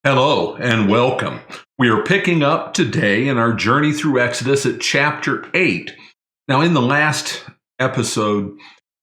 Hello and welcome. We are picking up today in our journey through Exodus at chapter 8. Now, in the last episode,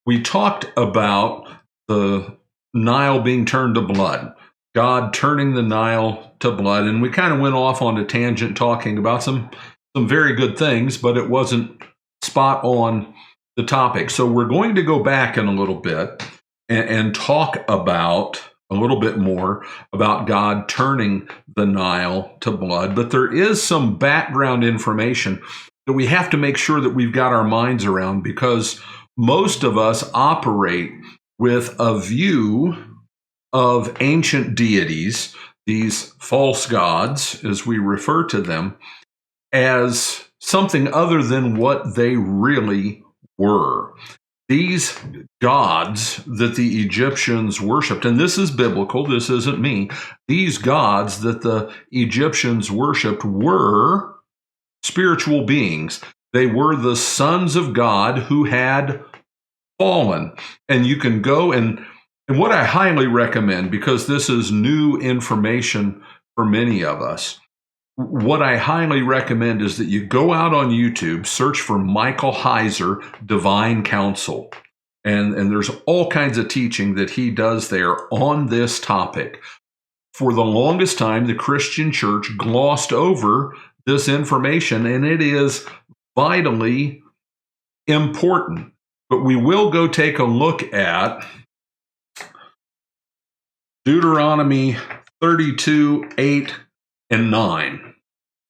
we talked about the Nile being turned to blood, God turning the Nile to blood, and we kind of went off on a tangent talking about some very good things, but it wasn't spot on the topic. So we're going to go back in a little bit and talk about a little bit more about God turning the Nile to blood. But there is some background information that we have to make sure that we've got our minds around, because most of us operate with a view of ancient deities, these false gods, as we refer to them, as something other than what they really were. These gods that the Egyptians worshipped, and this is biblical, this isn't me, these gods that the Egyptians worshipped were spiritual beings. They were the sons of God who had fallen. And you can go and what I highly recommend, because this is new information for many of us, what I highly recommend is that you go out on YouTube, search for Michael Heiser, Divine Counsel. And there's all kinds of teaching that he does there on this topic. For the longest time, the Christian church glossed over this information, and it is vitally important. But we will go take a look at Deuteronomy 32, 8, and 9.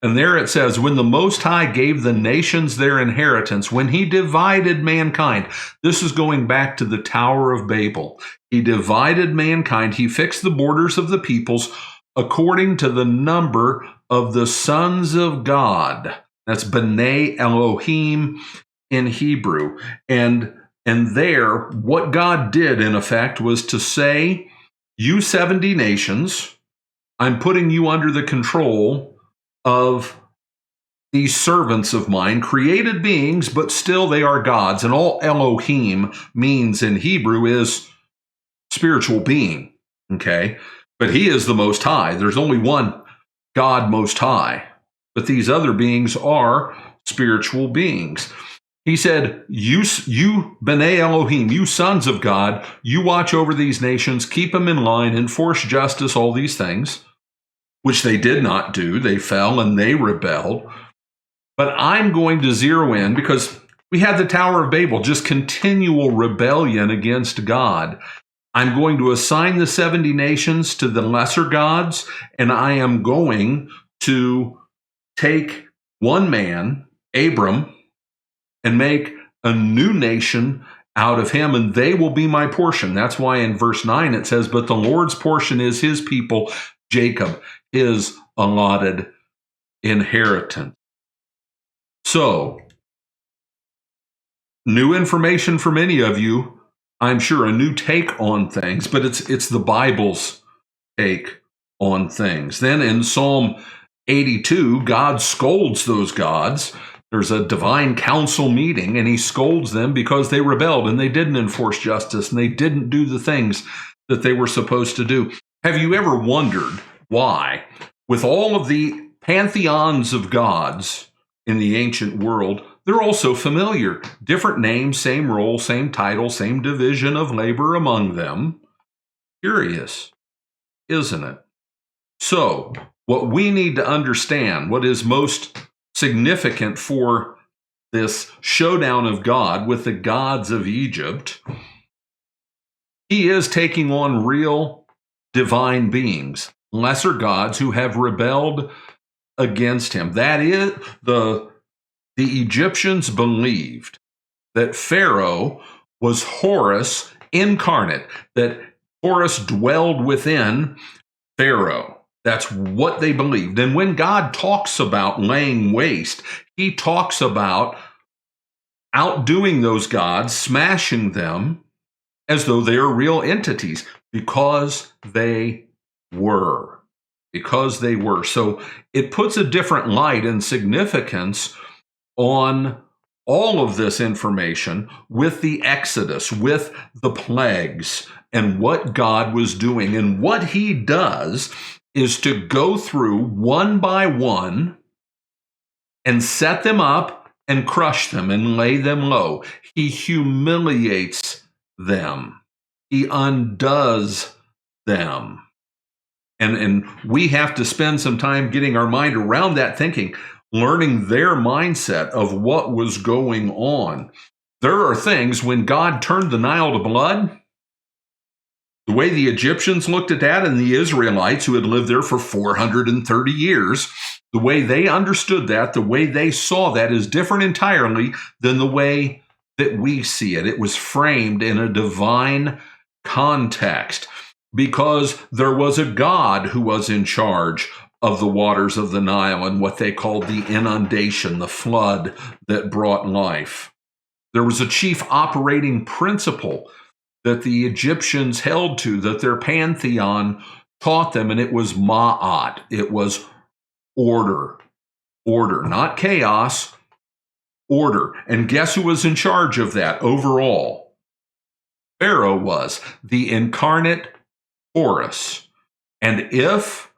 And there it says, when the Most High gave the nations their inheritance, when he divided mankind, this is going back to the Tower of Babel. He divided mankind. He fixed the borders of the peoples according to the number of the sons of God. That's B'nai Elohim in Hebrew. And there, what God did, in effect, was to say, you 70 nations, I'm putting you under the control of these servants of mine, created beings, but still they are gods. And all Elohim means in Hebrew is spiritual being, okay? But he is the Most High. There's only one God Most High, but these other beings are spiritual beings. He said, you B'nai Elohim, you sons of God, you watch over these nations, keep them in line, enforce justice, all these things, which they did not do. They fell and they rebelled. But I'm going to zero in, because we had the Tower of Babel, just continual rebellion against God. I'm going to assign the 70 nations to the lesser gods, and I am going to take one man, Abram, and make a new nation out of him, and they will be my portion. That's why in verse 9 it says, but the Lord's portion is his people, Jacob, his allotted inheritance. So, new information for many of you, I'm sure, a new take on things, but it's the Bible's take on things. Then in Psalm 82, God scolds those gods. There's a divine council meeting, and he scolds them because they rebelled and they didn't enforce justice and they didn't do the things that they were supposed to do. Have you ever wondered why, with all of the pantheons of gods in the ancient world, they're all so familiar? Different names, same role, same title, same division of labor among them. Curious, isn't it? So, what we need to understand, what is most significant for this showdown of God with the gods of Egypt, he is taking on real divine beings, lesser gods who have rebelled against him. That is, the Egyptians believed that Pharaoh was Horus incarnate, that Horus dwelled within Pharaoh. That's what they believed. And when God talks about laying waste, he talks about outdoing those gods, smashing them as though they are real entities, because they were. Because they were. So it puts a different light and significance on all of this information with the Exodus, with the plagues, and what God was doing. And what he does is to go through one by one and set them up and crush them and lay them low. He humiliates them. He undoes them. And we have to spend some time getting our mind around that thinking, learning their mindset of what was going on. There are things, when God turned the Nile to blood, the way the Egyptians looked at that and the Israelites who had lived there for 430 years, the way they understood that, the way they saw that is different entirely than the way that we see it. It was framed in a divine context because there was a God who was in charge of the waters of the Nile and what they called the inundation, the flood that brought life. There was a chief operating principle that the Egyptians held to, that their pantheon taught them, and it was ma'at. It was order. Order, not chaos, order. And guess who was in charge of that overall? Pharaoh was, the incarnate Horus. And if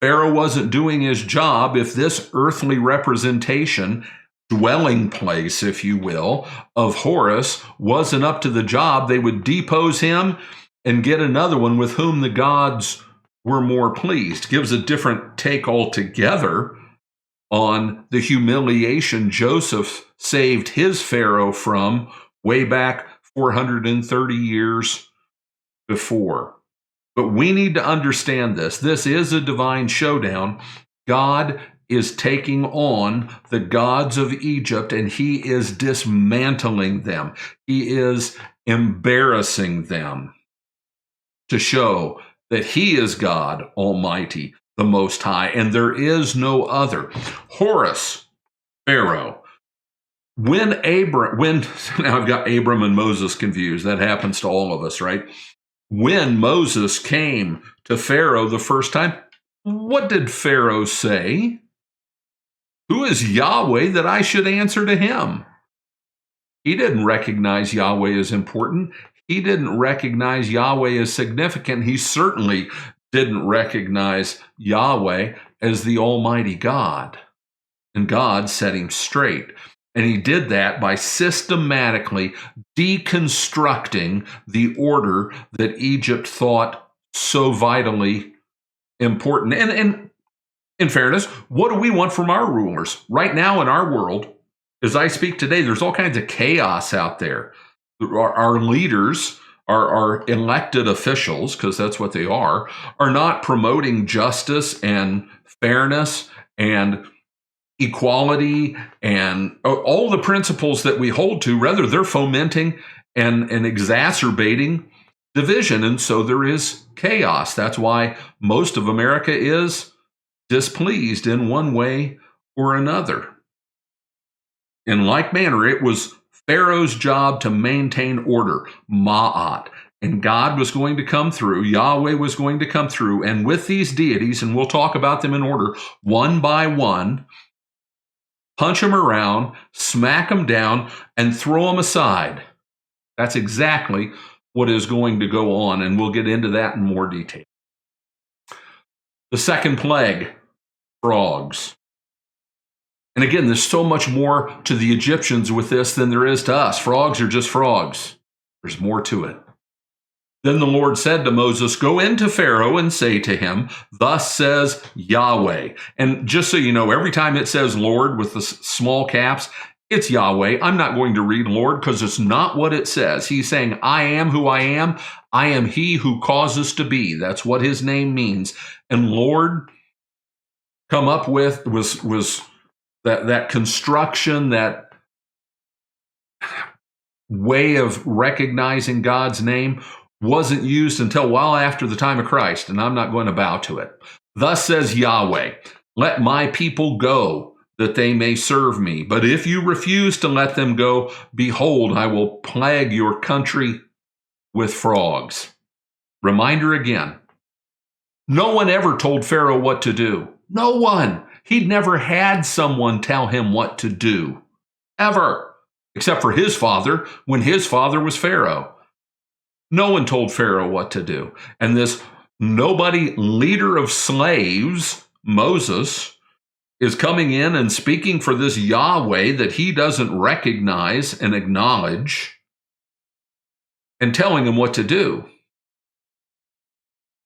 Pharaoh wasn't doing his job, if this earthly representation, dwelling place, if you will, of Horus wasn't up to the job, they would depose him and get another one with whom the gods were more pleased. Gives a different take altogether on the humiliation Joseph saved his Pharaoh from way back 430 years before. But we need to understand this. This is a divine showdown. God is taking on the gods of Egypt, and he is dismantling them. He is embarrassing them to show that he is God Almighty, the Most High, and there is no other. Horus, Pharaoh. Now I've got Abram and Moses confused. That happens to all of us, right? When Moses came to Pharaoh the first time, what did Pharaoh say? Who is Yahweh that I should answer to him? He didn't recognize Yahweh as important. He didn't recognize Yahweh as significant. He certainly didn't recognize Yahweh as the Almighty God. And God set him straight. And he did that by systematically deconstructing the order that Egypt thought so vitally important. And in fairness, what do we want from our rulers? Right now in our world, as I speak today, there's all kinds of chaos out there. Our leaders, our elected officials, because that's what they are not promoting justice and fairness and equality and all the principles that we hold to. Rather, they're fomenting and exacerbating division. And so there is chaos. That's why most of America is displeased in one way or another. In like manner, it was Pharaoh's job to maintain order, ma'at. And God was going to come through, Yahweh was going to come through, and with these deities, and we'll talk about them in order, one by one, punch them around, smack them down, and throw them aside. That's exactly what is going to go on, and we'll get into that in more detail. The second plague, frogs. And again, there's so much more to the Egyptians with this than there is to us. Frogs are just frogs. There's more to it. Then the Lord said to Moses, "Go into Pharaoh and say to him, 'Thus says Yahweh.'" And just so you know, every time it says Lord with the small caps, it's Yahweh. I'm not going to read Lord because it's not what it says. He's saying, I am who I am. I am he who causes to be. That's what his name means. And Lord come up with was that construction, that way of recognizing God's name wasn't used until well after the time of Christ, and I'm not going to bow to it. Thus says Yahweh, "Let my people go, that they may serve me. But if you refuse to let them go, behold, I will plague your country with frogs." Reminder again, no one ever told Pharaoh what to do. No one. He'd never had someone tell him what to do, ever, except for his father, when his father was Pharaoh. No one told Pharaoh what to do. And this nobody leader of slaves, Moses, is coming in and speaking for this Yahweh that he doesn't recognize and acknowledge and telling him what to do.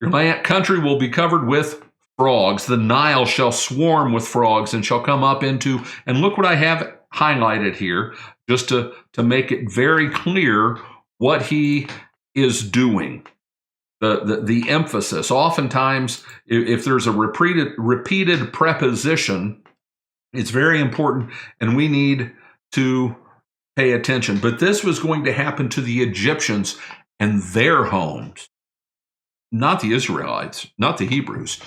Your country will be covered with frogs. The Nile shall swarm with frogs and shall come up into, and look what I have highlighted here, just to make it very clear what he is doing. The emphasis. Oftentimes, if there's a repeated preposition, it's very important, and we need to pay attention. But this was going to happen to the Egyptians and their homes, not the Israelites, not the Hebrews.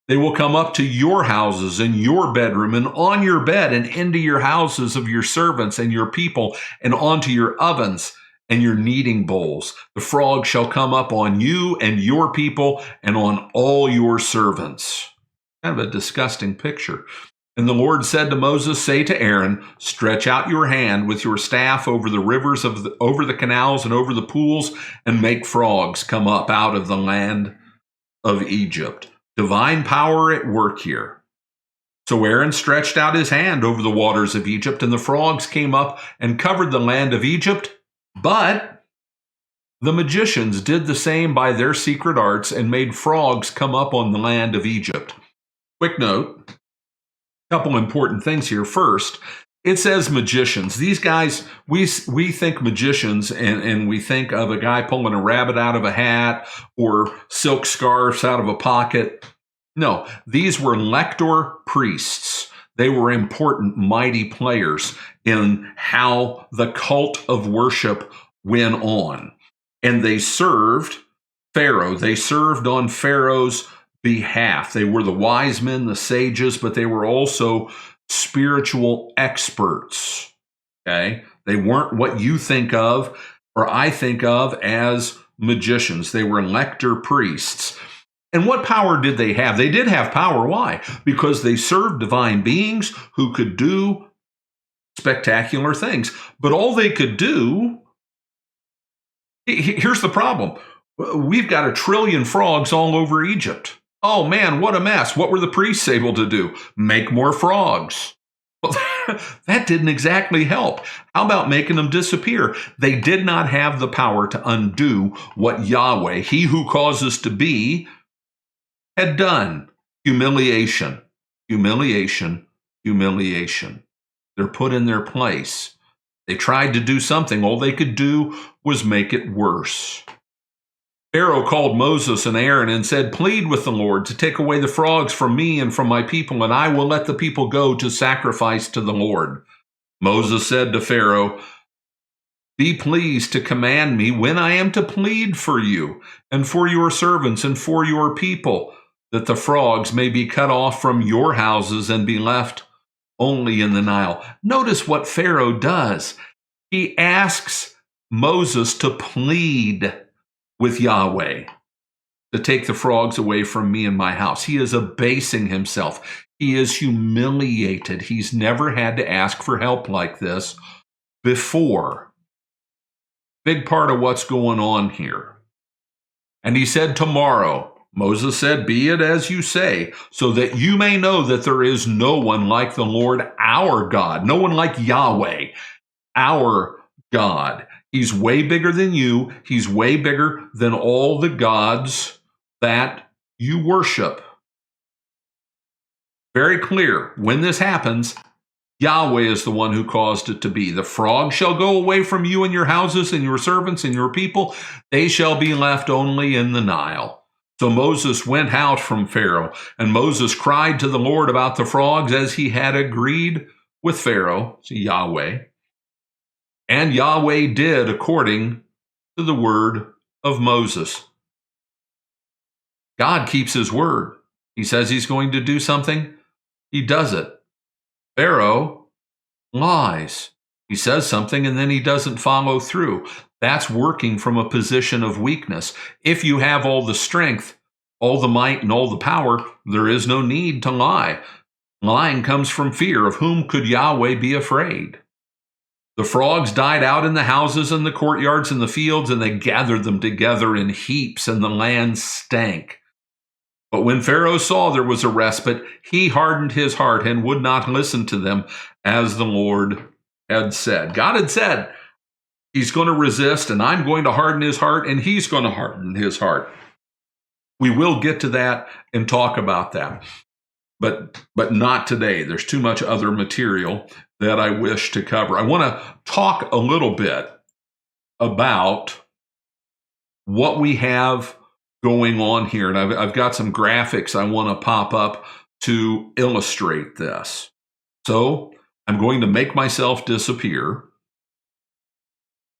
They will come up to your houses and your bedroom and on your bed and into your houses of your servants and your people and onto your ovens and your kneading bowls. The frog shall come up on you and your people and on all your servants. Kind of a disgusting picture. And the Lord said to Moses, say to Aaron, stretch out your hand with your staff over the rivers, over the canals and over the pools, and make frogs come up out of the land of Egypt. Divine power at work here. So Aaron stretched out his hand over the waters of Egypt, and the frogs came up and covered the land of Egypt. But the magicians did the same by their secret arts and made frogs come up on the land of Egypt. Quick note, a couple important things here. First, it says magicians. These guys, we think magicians and we think of a guy pulling a rabbit out of a hat or silk scarves out of a pocket. No, these were lector priests. They were important, mighty players in how the cult of worship went on. And they served Pharaoh. They served on Pharaoh's behalf. They were the wise men, the sages, but they were also spiritual experts. Okay? They weren't what you think of or I think of as magicians. They were lector priests. And what power did they have? They did have power. Why? Because they served divine beings who could do spectacular things. But all they could do, here's the problem. We've got 1 trillion frogs all over Egypt. Oh man, what a mess. What were the priests able to do? Make more frogs. Well, that didn't exactly help. How about making them disappear? They did not have the power to undo what Yahweh, he who causes to be, had done. Humiliation, humiliation, humiliation. They're put in their place. They tried to do something. All they could do was make it worse. Pharaoh called Moses and Aaron and said, plead with the Lord to take away the frogs from me and from my people, and I will let the people go to sacrifice to the Lord. Moses said to Pharaoh, be pleased to command me when I am to plead for you and for your servants and for your people, that the frogs may be cut off from your houses and be left only in the Nile. Notice what Pharaoh does. He asks Moses to plead with Yahweh to take the frogs away from me and my house. He is abasing himself. He is humiliated. He's never had to ask for help like this before. Big part of what's going on here. And he said, tomorrow, Moses said, be it as you say, so that you may know that there is no one like the Lord our God, no one like Yahweh, our God. He's way bigger than you. He's way bigger than all the gods that you worship. Very clear. When this happens, Yahweh is the one who caused it to be. The frog shall go away from you and your houses and your servants and your people. They shall be left only in the Nile. So Moses went out from Pharaoh, and Moses cried to the Lord about the frogs as he had agreed with Pharaoh, so Yahweh. And Yahweh did according to the word of Moses. God keeps his word. He says he's going to do something. He does it. Pharaoh lies. He says something and then he doesn't follow through. That's working from a position of weakness. If you have all the strength, all the might, and all the power, there is no need to lie. Lying comes from fear. Of whom could Yahweh be afraid? The frogs died out in the houses and the courtyards and the fields, and they gathered them together in heaps, and the land stank. But when Pharaoh saw there was a respite, he hardened his heart and would not listen to them, as the Lord had said. God had said, he's going to resist, and I'm going to harden his heart, and he's going to harden his heart. We will get to that and talk about that, but not today. There's too much other material that I wish to cover. I want to talk a little bit about what we have going on here, and I've got some graphics I want to pop up to illustrate this. So I'm going to make myself disappear.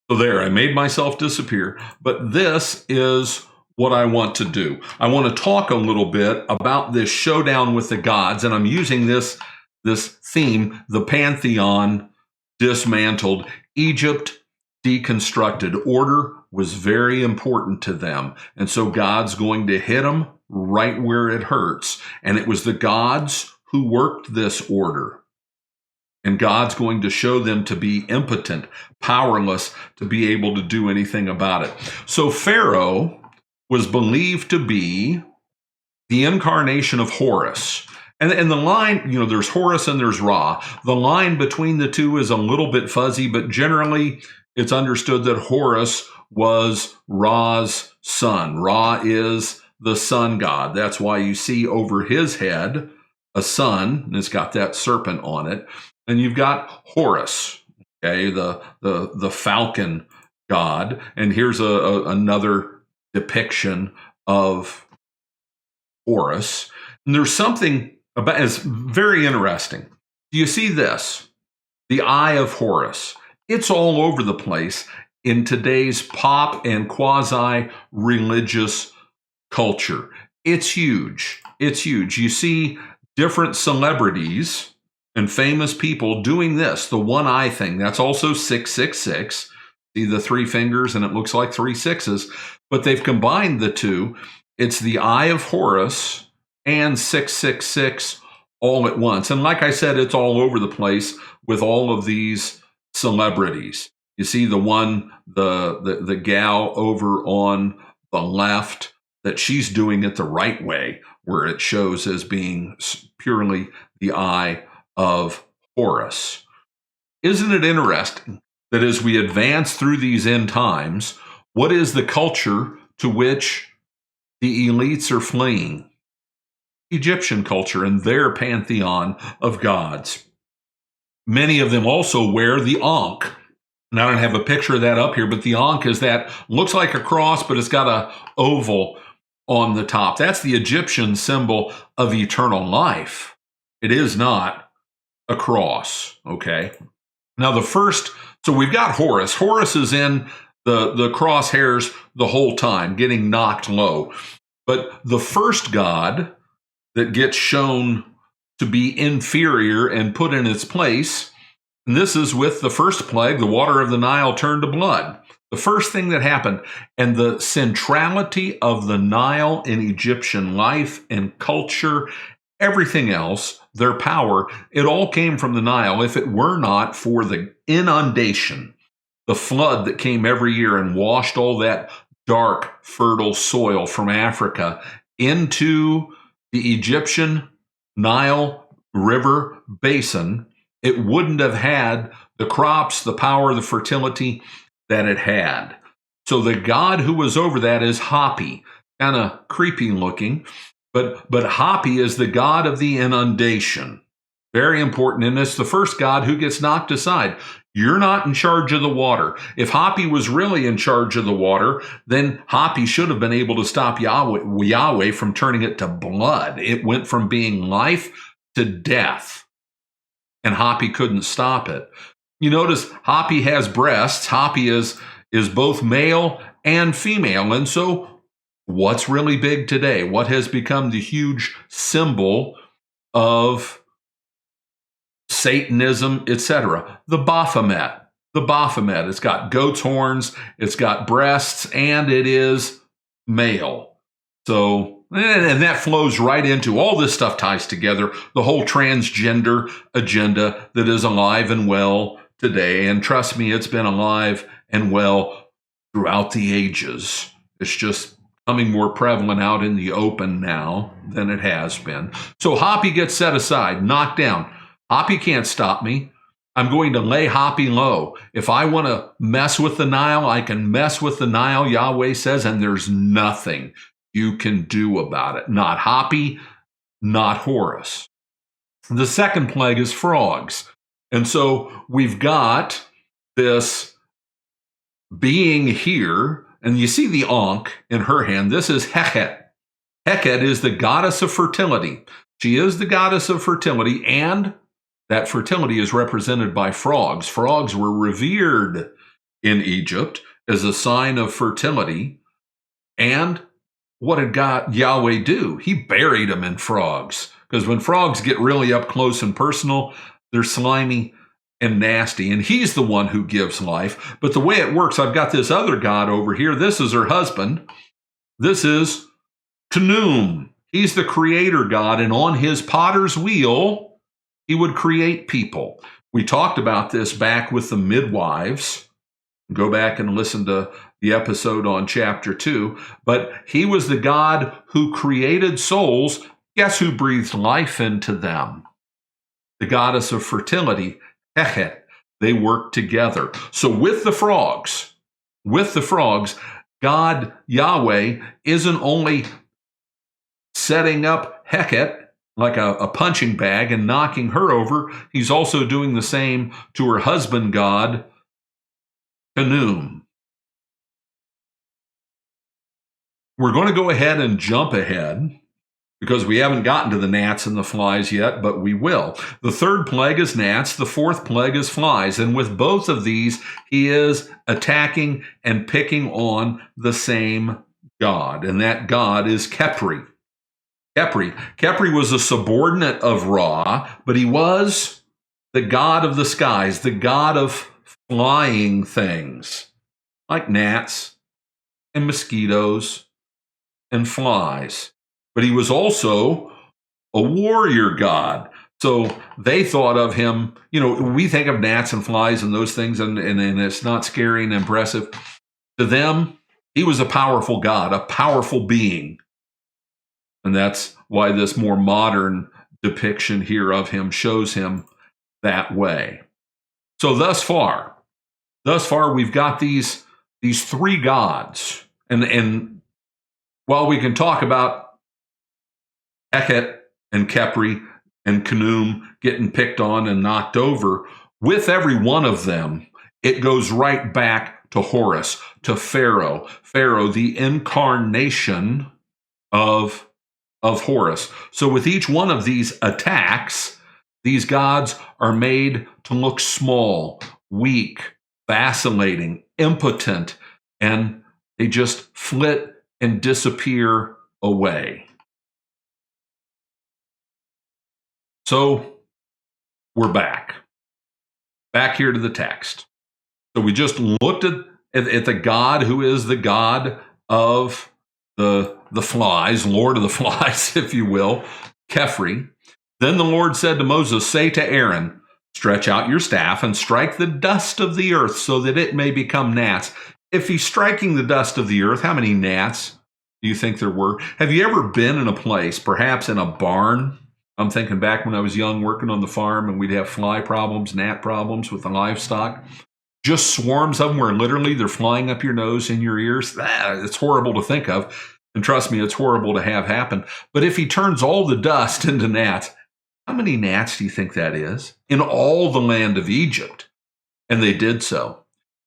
So there, I made myself disappear, but this is what I want to do. I want to talk a little bit about this showdown with the gods, and I'm using this theme, the pantheon dismantled, Egypt deconstructed. Order was very important to them, and so God's going to hit them right where it hurts, and it was the gods who worked this order. And God's going to show them to be impotent, powerless to be able to do anything about it. So Pharaoh was believed to be the incarnation of Horus. And the line, there's Horus and there's Ra. The line between the two is a little bit fuzzy, but generally it's understood that Horus was Ra's son. Ra is the sun god. That's why you see over his head a sun, and it's got that serpent on it. And you've got Horus, okay, the falcon god. And here's another depiction of Horus. And there's something about it's very interesting. Do you see this? The eye of Horus. It's all over the place in today's pop and quasi-religious culture. It's huge. It's huge. You see different celebrities and famous people doing this, the one eye thing. That's also 666. See the three fingers, and it looks like 3 6s. But they've combined the two. It's the eye of Horus and 666 all at once. And like I said, it's all over the place with all of these celebrities. You see the one, the gal over on the left, that she's doing it the right way, where it shows as being purely the eye of Horus. Isn't it interesting that as we advance through these end times, what is the culture to which the elites are fleeing? Egyptian culture and their pantheon of gods. Many of them also wear the Ankh. And I don't have a picture of that up here, but the Ankh is that, looks like a cross, but it's got an oval on the top. That's the Egyptian symbol of eternal life. It is not a cross, okay? Now so we've got Horus. Horus is in the crosshairs the whole time, getting knocked low. But the first god that gets shown to be inferior and put in its place, and this is with the first plague, the water of the Nile turned to blood. The first thing that happened, and the centrality of the Nile in Egyptian life and culture, everything else, their power, it all came from the Nile. If it were not for the inundation, the flood that came every year and washed all that dark, fertile soil from Africa into the Egyptian Nile River basin, it wouldn't have had the crops, the power, the fertility that it had. So the god who was over that is Hapi, kind of creepy looking, but Hapi is the god of the inundation. Very important, and it's the first god who gets knocked aside. You're not in charge of the water. If Hapi was really in charge of the water, then Hapi should have been able to stop Yahweh from turning it to blood. It went from being life to death, and Hapi couldn't stop it. You notice Hapi has breasts. Hapi is both male and female, and so what's really big today? What has become the huge symbol of Satanism, etc.? The Baphomet. The Baphomet. It's got goat's horns, it's got breasts, and it is male. So, and that flows right into all this stuff, ties together the whole transgender agenda that is alive and well today. And trust me, it's been alive and well throughout the ages. It's just becoming more prevalent out in the open now than it has been. So Hoppy gets set aside, knocked down. Hoppy can't stop me. I'm going to lay Hoppy low. If I want to mess with the Nile, I can mess with the Nile, Yahweh says, and there's nothing you can do about it. Not Hoppy, not Horus. The second plague is frogs. And so we've got this being here, and you see the Ankh in her hand. This is Heket. Heket is the goddess of fertility. She is the goddess of fertility, and that fertility is represented by frogs. Frogs were revered in Egypt as a sign of fertility. And what did God, Yahweh, do? He buried them in frogs. Because when frogs get really up close and personal, they're slimy and nasty. And he's the one who gives life. But the way it works, I've got this other god over here. This is her husband. This is Khnum. He's the creator god. And on his potter's wheel, he would create people. We talked about this back with the midwives. Go back and listen to the episode on chapter 2. But he was the God who created souls. Guess who breathed life into them? The goddess of fertility, Heket. They worked together. So with the frogs, God, Yahweh, isn't only setting up Heket like a punching bag and knocking her over. He's also doing the same to her husband god, Khnum. We're going to go ahead and jump ahead because we haven't gotten to the gnats and the flies yet, but we will. The third plague is gnats. The fourth plague is flies. And with both of these, he is attacking and picking on the same god. And that god is Khepri. Khepri was a subordinate of Ra, but he was the god of the skies, the god of flying things, like gnats and mosquitoes and flies. But he was also a warrior god. So they thought of him, we think of gnats and flies and those things, and it's not scary and impressive. To them, he was a powerful god, a powerful being. And that's why this more modern depiction here of him shows him that way. So thus far, we've got these three gods. And while we can talk about Heket and Khepri and Khnum getting picked on and knocked over, with every one of them, it goes right back to Horus, to Pharaoh. Pharaoh, the incarnation of Horus. So with each one of these attacks, these gods are made to look small, weak, vacillating, impotent, and they just flit and disappear away. So we're back here to the text. So we just looked at the God who is the God of the flies, Lord of the flies, if you will, Khepri. Then the Lord said to Moses, say to Aaron, stretch out your staff and strike the dust of the earth so that it may become gnats. If he's striking the dust of the earth, how many gnats do you think there were? Have you ever been in a place, perhaps in a barn? I'm thinking back when I was young working on the farm and we'd have fly problems, gnat problems with the livestock. Just swarms of them where literally they're flying up your nose and your ears. It's horrible to think of. And trust me, it's horrible to have happen. But if he turns all the dust into gnats, how many gnats do you think that is? In all the land of Egypt. And they did so.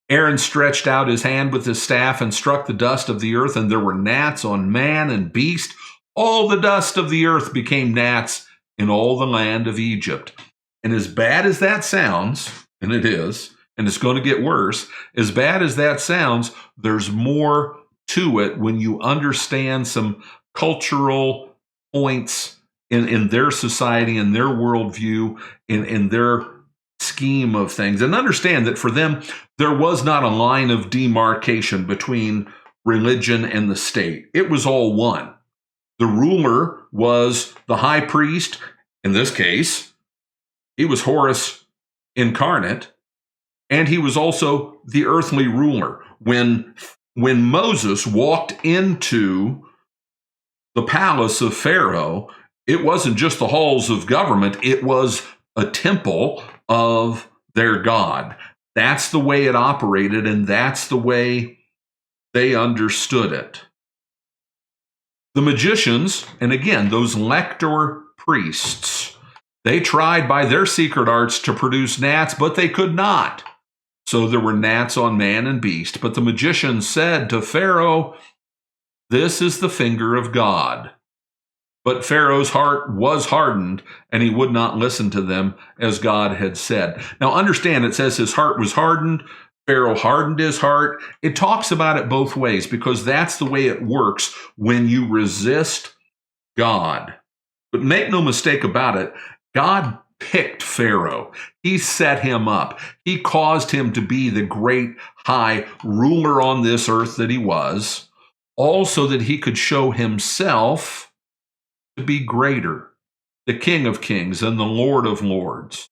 Aaron stretched out his hand with his staff and struck the dust of the earth, and there were gnats on man and beast. All the dust of the earth became gnats in all the land of Egypt. And as bad as that sounds, and it is, and it's going to get worse, as bad as that sounds, there's more to it when you understand some cultural points in their society, in their worldview, in their scheme of things. And understand that for them, there was not a line of demarcation between religion and the state. It was all one. The ruler was the high priest. In this case, he was Horus incarnate. and he was also the earthly ruler. When Moses walked into the palace of Pharaoh, it wasn't just the halls of government, it was a temple of their God. That's the way it operated, and that's the way they understood it. The magicians, and again, those lector priests, they tried by their secret arts to produce gnats, but they could not. So there were gnats on man and beast. But the magicians said to Pharaoh, "This is the finger of God." But Pharaoh's heart was hardened, and he would not listen to them as God had said. Now understand, it says his heart was hardened. Pharaoh hardened his heart. It talks about it both ways because that's the way it works when you resist God. But make no mistake about it, God picked Pharaoh. He set him up. He caused him to be the great high ruler on this earth that he was, all so that he could show himself to be greater, the King of Kings and the Lord of Lords.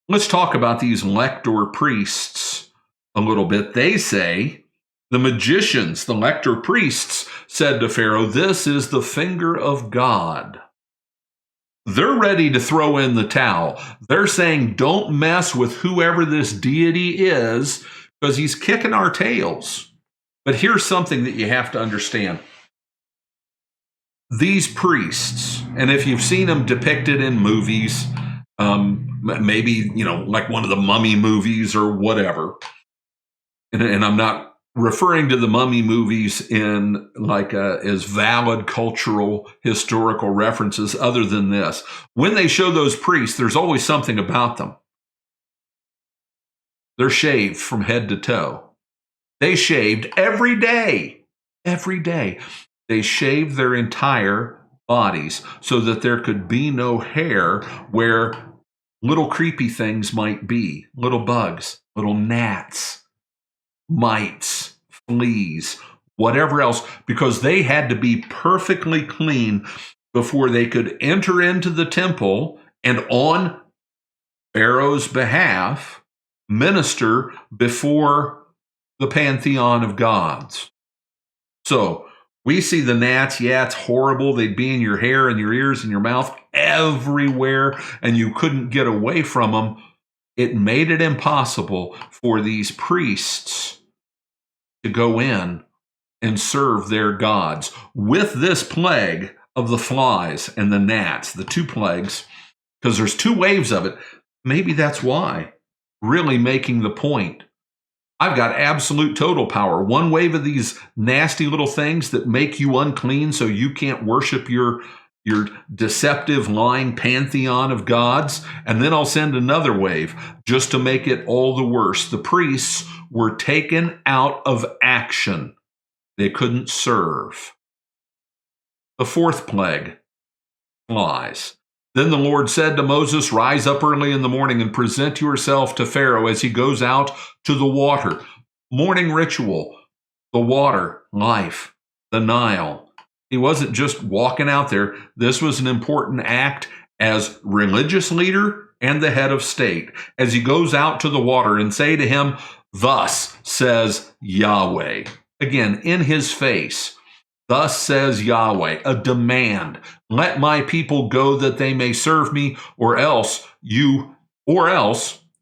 Let's talk about these lector priests a little bit. They say, the magicians, the lector priests, said to Pharaoh, "This is the finger of God." They're ready to throw in the towel. They're saying, don't mess with whoever this deity is because he's kicking our tails. But here's something that you have to understand. These priests, and if you've seen them depicted in movies, maybe, like one of the Mummy movies or whatever, and I'm not referring to the Mummy movies in as valid cultural historical references other than this. When they show those priests, there's always something about them. They're shaved from head to toe. They shaved every day. Every day. They shaved their entire bodies so that there could be no hair where little creepy things might be, little bugs, little gnats, mites, fleas, whatever else, because they had to be perfectly clean before they could enter into the temple and on Pharaoh's behalf minister before the pantheon of gods. So we see the gnats. Yeah, it's horrible. They'd be in your hair and your ears and your mouth everywhere, and you couldn't get away from them. It made it impossible for these priests to go in and serve their gods. With this plague of the flies and the gnats, the two plagues, because there's two waves of it, maybe that's why, really making the point. I've got absolute total power. One wave of these nasty little things that make you unclean so you can't worship your deceptive, lying pantheon of gods. And then I'll send another wave just to make it all the worse. The priests were taken out of action. They couldn't serve. The fourth plague, flies. Then the Lord said to Moses, "Rise up early in the morning and present yourself to Pharaoh as he goes out to the water." Morning ritual, the water, life, the Nile. He wasn't just walking out there. This was an important act as religious leader and the head of state. As he goes out to the water and say to him, "Thus says Yahweh." Again, in his face. Thus says Yahweh, a demand. Let my people go that they may serve me, or else,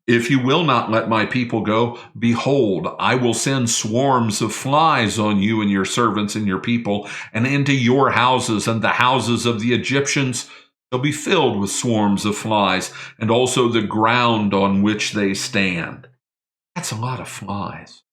if you will not let my people go, behold, I will send swarms of flies on you and your servants and your people, and into your houses, and the houses of the Egyptians shall be filled with swarms of flies, and also the ground on which they stand. That's a lot of flies.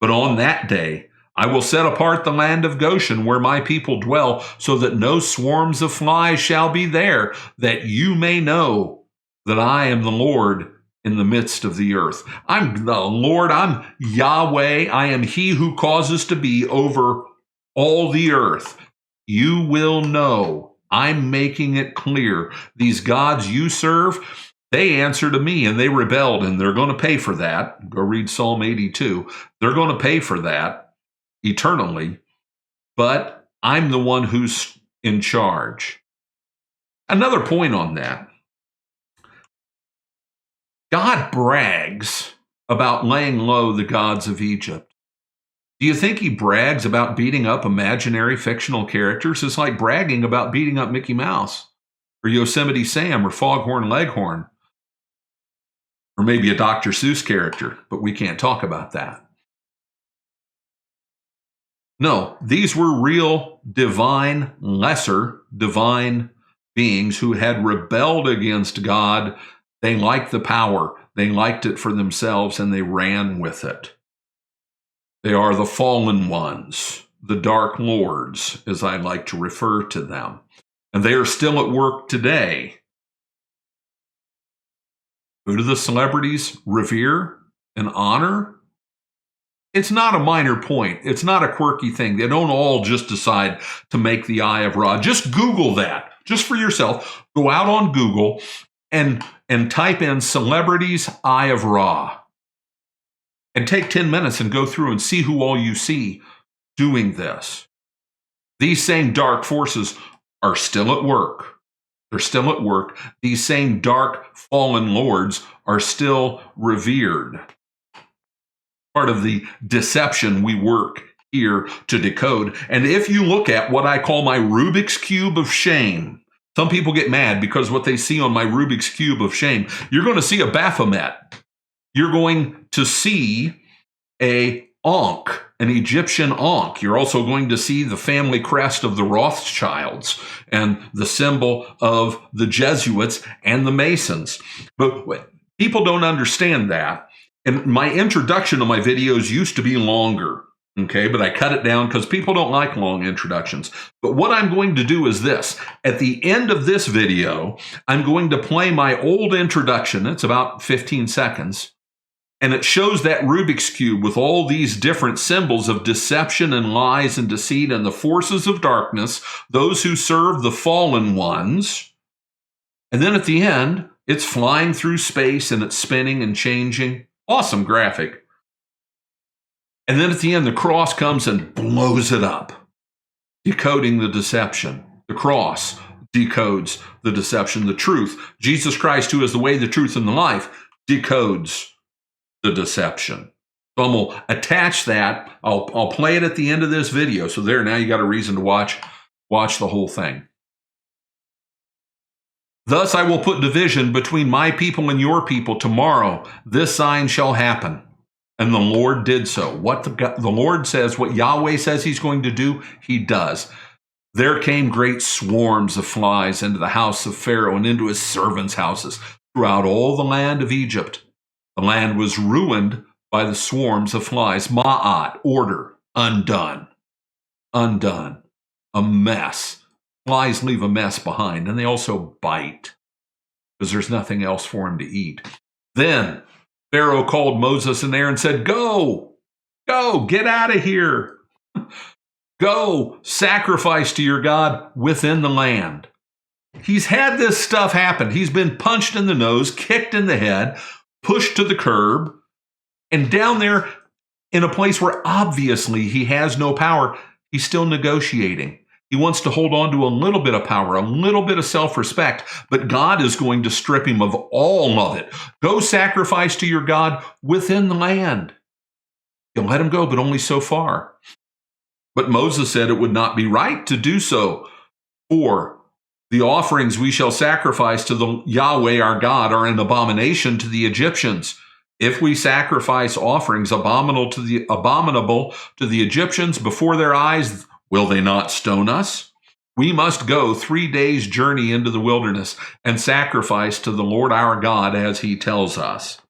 But on that day, I will set apart the land of Goshen where my people dwell, so that no swarms of flies shall be there, that you may know that I am the Lord in the midst of the earth. I'm the Lord, I'm Yahweh, I am he who causes to be over all the earth. You will know, I'm making it clear. These gods you serve, they answer to me and they rebelled, and they're going to pay for that. Go read Psalm 82. They're going to pay for that eternally, but I'm the one who's in charge. Another point on that. God brags about laying low the gods of Egypt. Do you think he brags about beating up imaginary fictional characters? It's like bragging about beating up Mickey Mouse or Yosemite Sam or Foghorn Leghorn or maybe a Dr. Seuss character, but we can't talk about that. No, these were real divine, lesser divine beings who had rebelled against God. They liked the power. They liked it for themselves, and they ran with it. They are the fallen ones, the dark lords, as I like to refer to them. And they are still at work today. Who do the celebrities revere and honor? It's not a minor point. It's not a quirky thing. They don't all just decide to make the Eye of Ra. Just Google that, just for yourself. Go out on Google and type in celebrities Eye of Ra. And take 10 minutes and go through and see who all you see doing this. These same dark forces are still at work. They're still at work. These same dark fallen lords are still revered. Part of the deception we work here to decode. And if you look at what I call my Rubik's Cube of shame, some people get mad because what they see on my Rubik's Cube of shame, you're going to see a Baphomet. You're going to see a Ankh, an Egyptian Ankh. You're also going to see the family crest of the Rothschilds and the symbol of the Jesuits and the Masons. But people don't understand that. And my introduction to my videos used to be longer, okay? But I cut it down because people don't like long introductions. But what I'm going to do is this. At the end of this video, I'm going to play my old introduction. It's about 15 seconds. And it shows that Rubik's Cube with all these different symbols of deception and lies and deceit and the forces of darkness, those who serve the fallen ones. And then at the end, it's flying through space and it's spinning and changing. Awesome graphic. And then at the end, the cross comes and blows it up, decoding the deception. The cross decodes the deception, the truth. Jesus Christ, who is the way, the truth, and the life, decodes the deception. So I'm going to attach that. I'll play it at the end of this video. So there, now you got a reason to watch the whole thing. Thus I will put division between my people and your people tomorrow. This sign shall happen. And the Lord did so. What the Lord says, what Yahweh says he's going to do, he does. There came great swarms of flies into the house of Pharaoh and into his servants' houses throughout all the land of Egypt. The land was ruined by the swarms of flies. Ma'at, order, undone, undone, a mess. Flies leave a mess behind, and they also bite because there's nothing else for them to eat. Then Pharaoh called Moses and Aaron and said, Go, get out of here. Go, sacrifice to your God within the land. He's had this stuff happen. He's been punched in the nose, kicked in the head, pushed to the curb, and down there in a place where obviously he has no power, he's still negotiating. He wants to hold on to a little bit of power, a little bit of self-respect, but God is going to strip him of all of it. Go sacrifice to your God within the land. He'll let him go, but only so far. But Moses said it would not be right to do so, for the offerings we shall sacrifice to the Yahweh our God are an abomination to the Egyptians. If we sacrifice offerings abominable to the Egyptians before their eyes, will they not stone us? We must go 3 days' journey into the wilderness and sacrifice to the Lord our God as he tells us.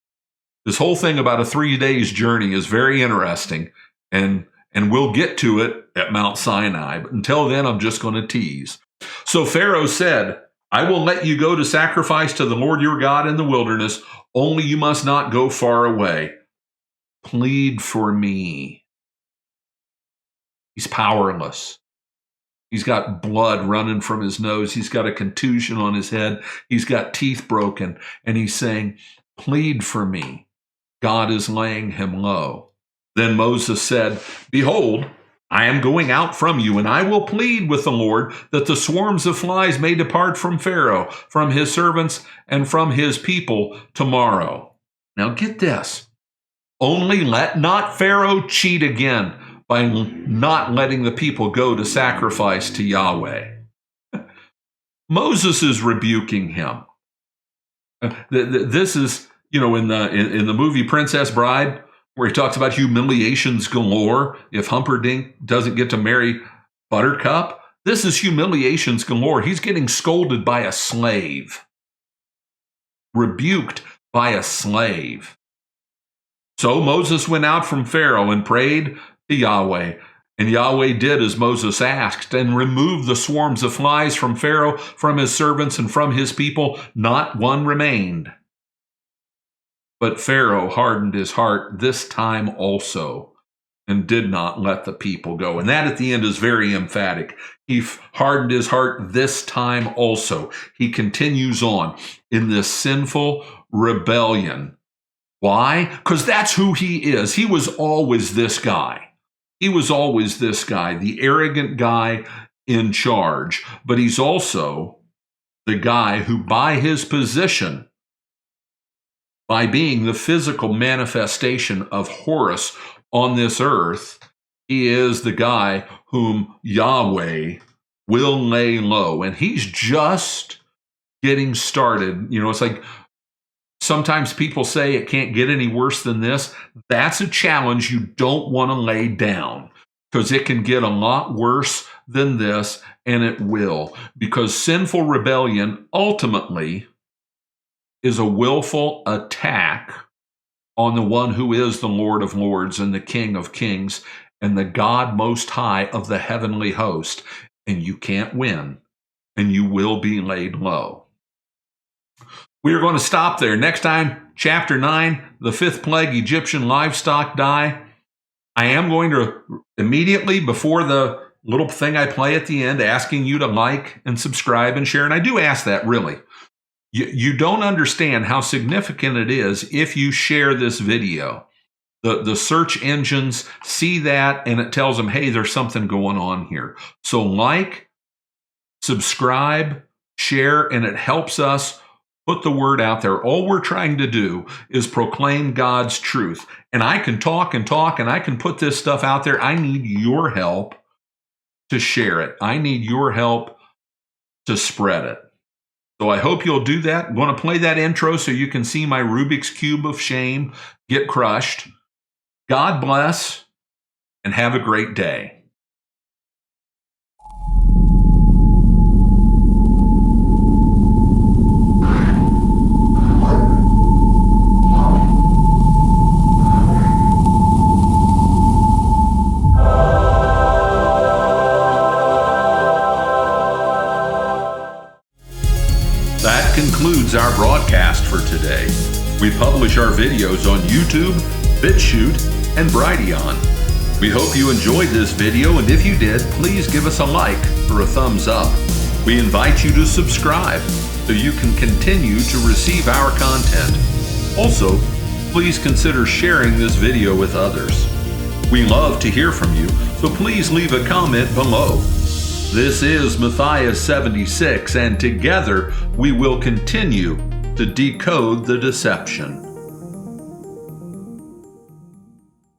This whole thing about a 3 days' journey is very interesting, and we'll get to it at Mount Sinai. But until then, I'm just going to tease. So Pharaoh said, I will let you go to sacrifice to the Lord your God in the wilderness, only you must not go far away. Plead for me. He's powerless. He's got blood running from his nose. He's got a contusion on his head. He's got teeth broken. And he's saying, plead for me. God is laying him low. Then Moses said, Behold, I am going out from you, and I will plead with the Lord that the swarms of flies may depart from Pharaoh, from his servants, and from his people tomorrow. Now get this. Only let not Pharaoh cheat again by not letting the people go to sacrifice to Yahweh. Moses is rebuking him. This is, in the movie Princess Bride, where he talks about humiliations galore if Humperdinck doesn't get to marry Buttercup. This is humiliations galore. He's getting scolded by a slave, rebuked by a slave. So Moses went out from Pharaoh and prayed to Yahweh. And Yahweh did as Moses asked and removed the swarms of flies from Pharaoh, from his servants, and from his people. Not one remained. But Pharaoh hardened his heart this time also and did not let the people go. And that at the end is very emphatic. He hardened his heart this time also. He continues on in this sinful rebellion. Why? Because that's who he is. He was always this guy. He was always this guy, the arrogant guy in charge. But he's also the guy who, by his position, by being the physical manifestation of Horus on this earth, he is the guy whom Yahweh will lay low. And he's just getting started. It's like sometimes people say it can't get any worse than this. That's a challenge you don't want to lay down, because it can get a lot worse than this, and it will. Because sinful rebellion ultimately is a willful attack on the one who is the Lord of Lords and the King of Kings and the God Most High of the heavenly host. And you can't win, and you will be laid low. We are going to stop there. Next time, chapter 9, the 5th plague, Egyptian livestock die. I am going to immediately, before the little thing I play at the end, asking you to like and subscribe and share. And I do ask that, really. You don't understand how significant it is if you share this video. The search engines see that, and it tells them, hey, there's something going on here. So like, subscribe, share, and it helps us put the word out there. All we're trying to do is proclaim God's truth. And I can talk and talk, and I can put this stuff out there. I need your help to share it. I need your help to spread it. So I hope you'll do that. I'm going to play that intro so you can see my Rubik's Cube of shame get crushed. God bless, and have a great day. That concludes our broadcast for today. We publish our videos on YouTube, BitChute, and Brighteon. We hope you enjoyed this video, and if you did, please give us a like or a thumbs up. We invite you to subscribe so you can continue to receive our content. Also, please consider sharing this video with others. We love to hear from you, so please leave a comment below. This is Matthias 76, and together we will continue to decode the deception.